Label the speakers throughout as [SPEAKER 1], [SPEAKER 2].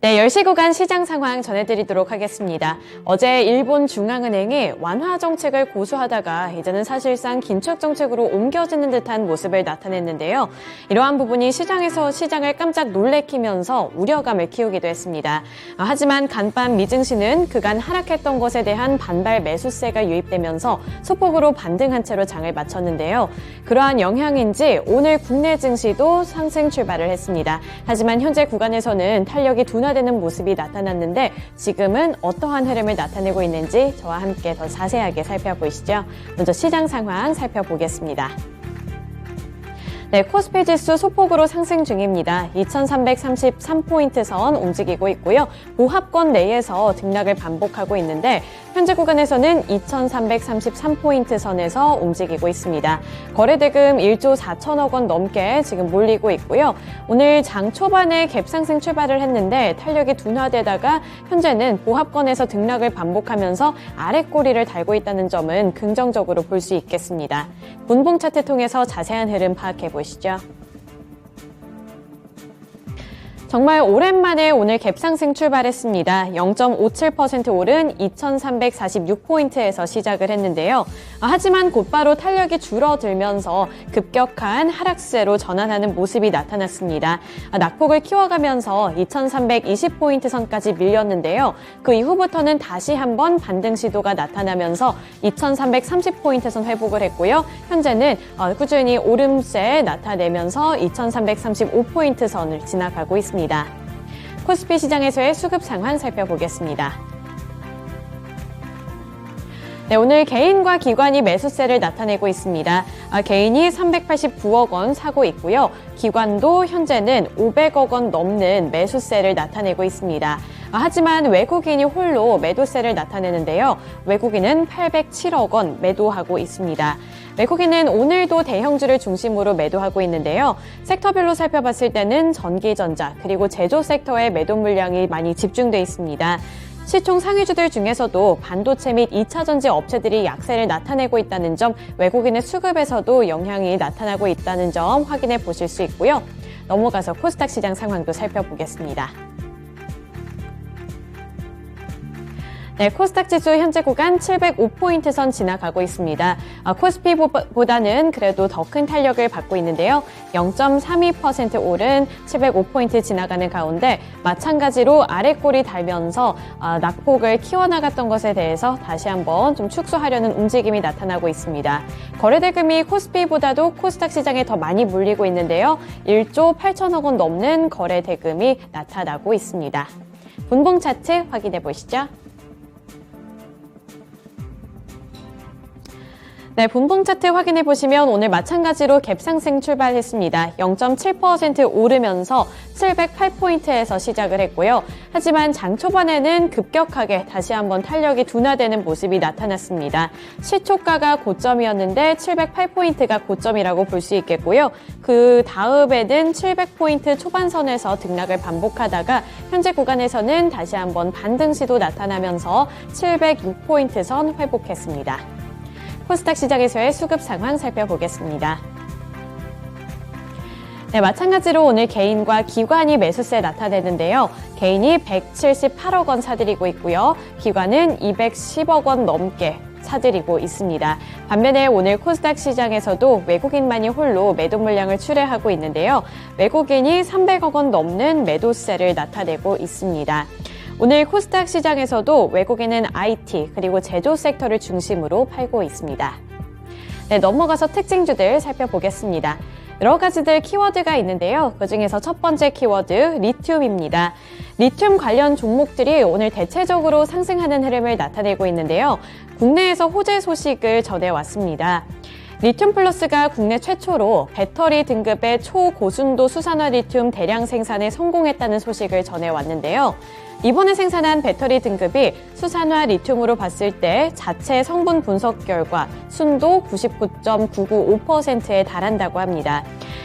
[SPEAKER 1] 네, 10시 구간 시장 상황 전해드리도록 하겠습니다. 어제 일본 중앙은행이 완화 정책을 고수하다가 이제는 사실상 긴축 정책으로 옮겨지는 듯한 모습을 나타냈는데요. 이러한 부분이 시장을 깜짝 놀래키면서 우려감을 키우기도 했습니다. 하지만 간밤 미증시는 그간 하락했던 것에 대한 반발 매수세가 유입되면서 소폭으로 반등한 채로 장을 마쳤는데요. 그러한 영향인지 오늘 국내 증시도 상승 출발을 했습니다. 하지만 현재 구간에서는 탄력이 둔화되는 모습이 나타났는데 지금은 어떠한 흐름을 나타내고 있는지 저와 함께 더 자세하게 살펴보시죠. 먼저 시장 상황 살펴보겠습니다. 네, 코스피 지수 소폭으로 상승 중입니다. 2333포인트 선 움직이고 있고요. 보합권 내에서 등락을 반복하고 있는데 현재 구간에서는 2333포인트 선에서 움직이고 있습니다. 거래대금 1조 4천억 원 넘게 지금 몰리고 있고요. 오늘 장 초반에 갭상승 출발을 했는데 탄력이 둔화되다가 현재는 보합권에서 등락을 반복하면서 아랫꼬리를 달고 있다는 점은 긍정적으로 볼 수 있겠습니다. 분봉 차트 통해서 자세한 흐름 파악해 보시죠. 정말 오랜만에 오늘 갭상승 출발했습니다. 0.57% 오른 2346포인트에서 시작을 했는데요. 하지만 곧바로 탄력이 줄어들면서 급격한 하락세로 전환하는 모습이 나타났습니다. 낙폭을 키워가면서 2320포인트 선까지 밀렸는데요. 그 이후부터는 다시 한번 반등 시도가 나타나면서 2330포인트 선 회복을 했고요. 현재는 꾸준히 오름세 나타내면서 2335포인트 선을 지나가고 있습니다. 코스피 시장에서의 수급 상황 살펴보겠습니다. 네, 오늘 개인과 기관이 매수세를 나타내고 있습니다. 개인이 389억 원 사고 있고요. 기관도 현재는 500억 원 넘는 매수세를 나타내고 있습니다. 하지만 외국인이 홀로 매도세를 나타내는데요. 외국인은 807억 원 매도하고 있습니다. 외국인은 오늘도 대형주를 중심으로 매도하고 있는데요. 섹터별로 살펴봤을 때는 전기전자 그리고 제조 섹터의 매도 물량이 많이 집중돼 있습니다. 시총 상위주들 중에서도 반도체 및 2차전지 업체들이 약세를 나타내고 있다는 점, 외국인의 수급에서도 영향이 나타나고 있다는 점 확인해 보실 수 있고요. 넘어가서 코스닥 시장 상황도 살펴보겠습니다. 네, 코스닥 지수 현재 구간 705포인트 선 지나가고 있습니다. 코스피보다는 그래도 더 큰 탄력을 받고 있는데요. 0.32% 오른 705포인트 지나가는 가운데 마찬가지로 아랫골이 달면서 낙폭을 키워나갔던 것에 대해서 다시 한번 좀 축소하려는 움직임이 나타나고 있습니다. 거래대금이 코스피보다도 코스닥 시장에 더 많이 몰리고 있는데요. 1조 8천억 원 넘는 거래대금이 나타나고 있습니다. 분봉 차트 확인해 보시죠. 네, 분봉 차트 확인해 보시면 오늘 마찬가지로 갭상승 출발했습니다. 0.7% 오르면서 708포인트에서 시작을 했고요. 하지만 장 초반에는 급격하게 다시 한번 탄력이 둔화되는 모습이 나타났습니다. 시초가가 고점이었는데 708포인트가 고점이라고 볼 수 있겠고요. 그 다음에는 700포인트 초반선에서 등락을 반복하다가 현재 구간에서는 다시 한번 반등 시도 나타나면서 706포인트 선 회복했습니다. 코스닥 시장에서의 수급 상황 살펴보겠습니다. 네, 마찬가지로 오늘 개인과 기관이 매수세 나타내는데요. 개인이 178억 원 사들이고 있고요. 기관은 210억 원 넘게 사들이고 있습니다. 반면에 오늘 코스닥 시장에서도 외국인만이 홀로 매도 물량을 출회하고 있는데요. 외국인이 300억 원 넘는 매도세를 나타내고 있습니다. 오늘 코스닥 시장에서도 외국인은 IT 그리고 제조 섹터를 중심으로 팔고 있습니다. 네, 넘어가서 특징주들 살펴보겠습니다. 여러 가지들 키워드가 있는데요. 그중에서 첫 번째 키워드 리튬입니다. 리튬 관련 종목들이 오늘 대체적으로 상승하는 흐름을 나타내고 있는데요. 국내에서 호재 소식을 전해왔습니다. 리튬 플러스가 국내 최초로 배터리 등급의 초고순도 수산화 리튬 대량 생산에 성공했다는 소식을 전해왔는데요. 이번에 생산한 배터리 등급이 수산화 리튬으로 봤을 때 자체 성분 분석 결과 순도 99.995%에 달한다고 합니다.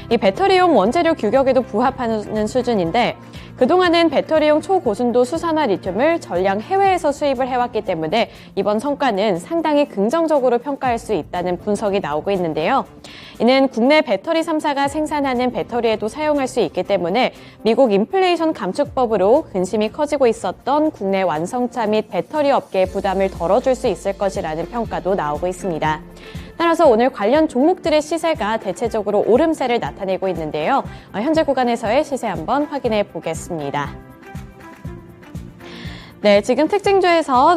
[SPEAKER 1] 이 배터리용 원재료 규격에도 부합하는 수준인데 그동안은 배터리용 초고순도 수산화 리튬을 전량 해외에서 수입을 해왔기 때문에 이번 성과는 상당히 긍정적으로 평가할 수 있다는 분석이 나오고 있는데요. 이는 국내 배터리 3사가 생산하는 배터리에도 사용할 수 있기 때문에 미국 인플레이션 감축법으로 근심이 커지고 있었던 국내 완성차 및 배터리 업계의 부담을 덜어줄 수 있을 것이라는 평가도 나오고 있습니다. 따라서 오늘 관련 종목들의 시세가 대체적으로 오름세를 나타내고 있는데요. 현재 구간에서의 시세 한번 확인해 보겠습니다. 네, 지금 특징주에서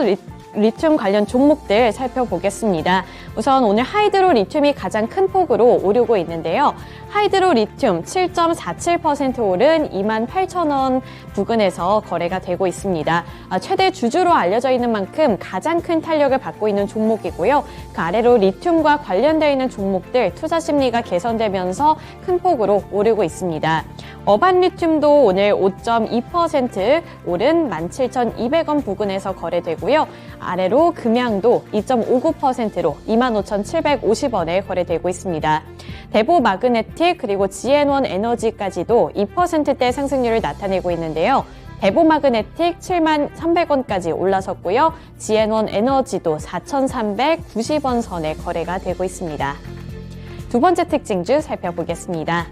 [SPEAKER 1] 리튬 관련 종목들 살펴보겠습니다. 우선 오늘 하이드로 리튬이 가장 큰 폭으로 오르고 있는데요. 하이드로 리튬 7.47% 오른 28,000원 부근에서 거래가 되고 있습니다. 최대 주주로 알려져 있는 만큼 가장 큰 탄력을 받고 있는 종목이고요. 그 아래로 리튬과 관련되어 있는 종목들 투자 심리가 개선되면서 큰 폭으로 오르고 있습니다. 어반 리튬도 오늘 5.2% 오른 17,200원 부근에서 거래되고요. 아래로 금양도 2.59%로 25,750원에 거래되고 있습니다. 대보 마그네틱 그리고 GN1 에너지까지도 2%대 상승률을 나타내고 있는데요. 대보 마그네틱 73,300원까지 올라섰고요. GN1 에너지도 4,390원 선에 거래가 되고 있습니다. 두 번째 특징주 살펴보겠습니다.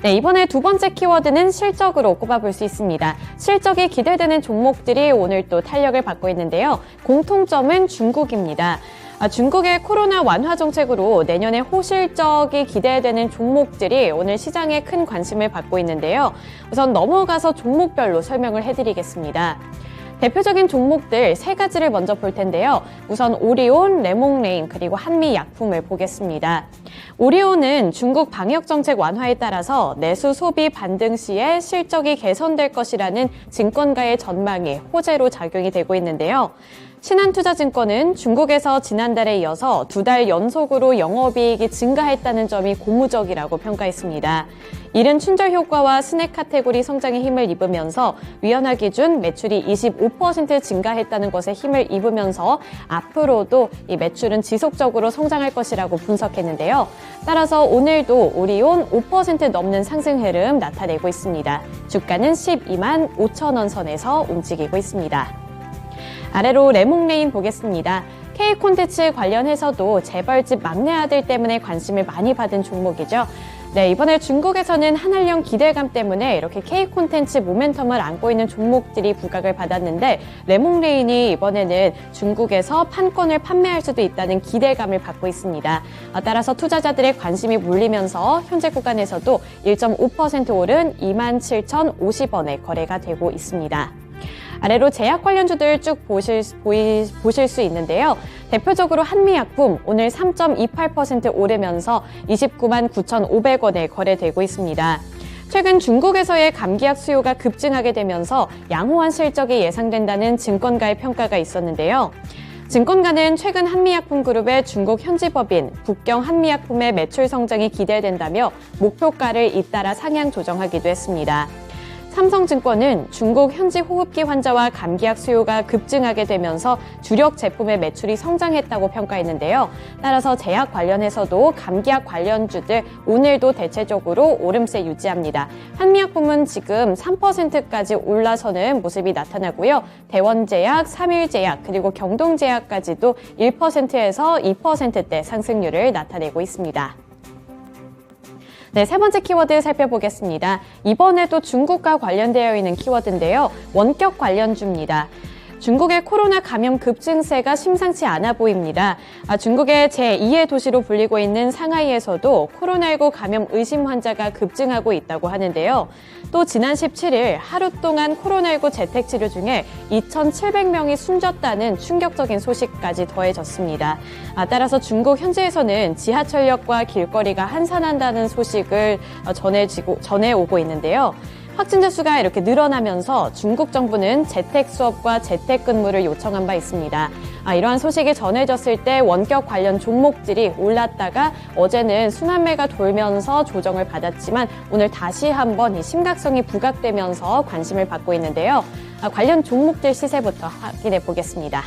[SPEAKER 1] 네, 이번에 두 번째 키워드는 실적으로 꼽아볼 수 있습니다. 실적이 기대되는 종목들이 오늘 또 탄력을 받고 있는데요. 공통점은 중국입니다. 중국의 코로나 완화 정책으로 내년에 호실적이 기대되는 종목들이 오늘 시장에 큰 관심을 받고 있는데요. 우선 넘어가서 종목별로 설명을 해드리겠습니다. 대표적인 종목들 세 가지를 먼저 볼 텐데요. 우선 오리온, 레몽레인, 그리고 한미약품을 보겠습니다. 오리온은 중국 방역정책 완화에 따라서 내수 소비 반등 시에 실적이 개선될 것이라는 증권가의 전망이 호재로 작용이 되고 있는데요. 신한투자증권은 중국에서 지난달에 이어서 2달 연속으로 영업이익이 증가했다는 점이 고무적이라고 평가했습니다. 이른 춘절 효과와 스낵 카테고리 성장에 힘을 입으면서 위안화 기준 매출이 25% 증가했다는 것에 힘을 입으면서 앞으로도 이 매출은 지속적으로 성장할 것이라고 분석했는데요. 따라서 오늘도 오리온 5% 넘는 상승 흐름 나타내고 있습니다. 주가는 12만 5천 원 선에서 움직이고 있습니다. 아래로 레몽레인 보겠습니다. K콘텐츠 관련해서도 재벌집 막내 아들 때문에 관심을 많이 받은 종목이죠. 네, 이번에 중국에서는 한한령 기대감 때문에 이렇게 K콘텐츠 모멘텀을 안고 있는 종목들이 부각을 받았는데 레몽레인이 이번에는 중국에서 판권을 판매할 수도 있다는 기대감을 받고 있습니다. 따라서 투자자들의 관심이 몰리면서 현재 구간에서도 1.5% 오른 27,050원에 거래가 되고 있습니다. 아래로 제약 관련주들 쭉 보실 수 있는데요. 대표적으로 한미약품 오늘 3.28% 오르면서 29만 9,500원에 거래되고 있습니다. 최근 중국에서의 감기약 수요가 급증하게 되면서 양호한 실적이 예상된다는 증권가의 평가가 있었는데요. 증권가는 최근 한미약품 그룹의 중국 현지법인 북경 한미약품의 매출 성장이 기대된다며 목표가를 잇따라 상향 조정하기도 했습니다. 삼성증권은 중국 현지 호흡기 환자와 감기약 수요가 급증하게 되면서 주력 제품의 매출이 성장했다고 평가했는데요. 따라서 제약 관련해서도 감기약 관련주들 오늘도 대체적으로 오름세 유지합니다. 한미약품은 지금 3%까지 올라서는 모습이 나타나고요. 대원제약, 삼일제약, 그리고 경동제약까지도 1%에서 2%대 상승률을 나타내고 있습니다. 네, 세 번째 키워드 살펴보겠습니다. 이번에도 중국과 관련되어 있는 키워드인데요. 원격 관련주입니다. 중국의 코로나 감염 급증세가 심상치 않아 보입니다. 중국의 제2의 도시로 불리고 있는 상하이에서도 코로나19 감염 의심 환자가 급증하고 있다고 하는데요. 또 지난 17일 하루 동안 코로나19 재택치료 중에 2,700명이 숨졌다는 충격적인 소식까지 더해졌습니다. 따라서 중국 현지에서는 지하철역과 길거리가 한산한다는 소식을 전해오고 있는데요. 확진자 수가 이렇게 늘어나면서 중국 정부는 재택 수업과 재택 근무를 요청한 바 있습니다. 이러한 소식이 전해졌을 때 원격 관련 종목들이 올랐다가 어제는 순환매가 돌면서 조정을 받았지만 오늘 다시 한번 이 심각성이 부각되면서 관심을 받고 있는데요. 관련 종목들 시세부터 확인해 보겠습니다.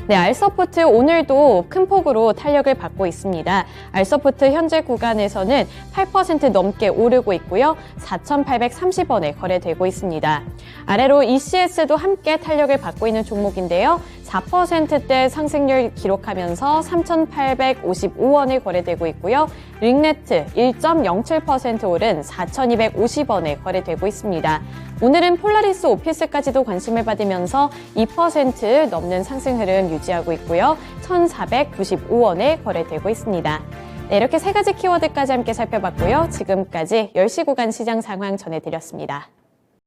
[SPEAKER 1] 네, 알서포트 오늘도 큰 폭으로 탄력을 받고 있습니다. 알서포트 현재 구간에서는 8% 넘게 오르고 있고요. 4,830원에 거래되고 있습니다. 아래로 ECS도 함께 탄력을 받고 있는 종목인데요. 4%대 상승률 기록하면서 3,855원에 거래되고 있고요. 링네트 1.07% 오른 4,250원에 거래되고 있습니다. 오늘은 폴라리스 오피스까지도 관심을 받으면서 2% 넘는 상승 흐름 유지하고 있고요. 1,495원에 거래되고 있습니다. 네, 이렇게 세 가지 키워드까지 함께 살펴봤고요. 지금까지 10시 구간 시장 상황 전해드렸습니다.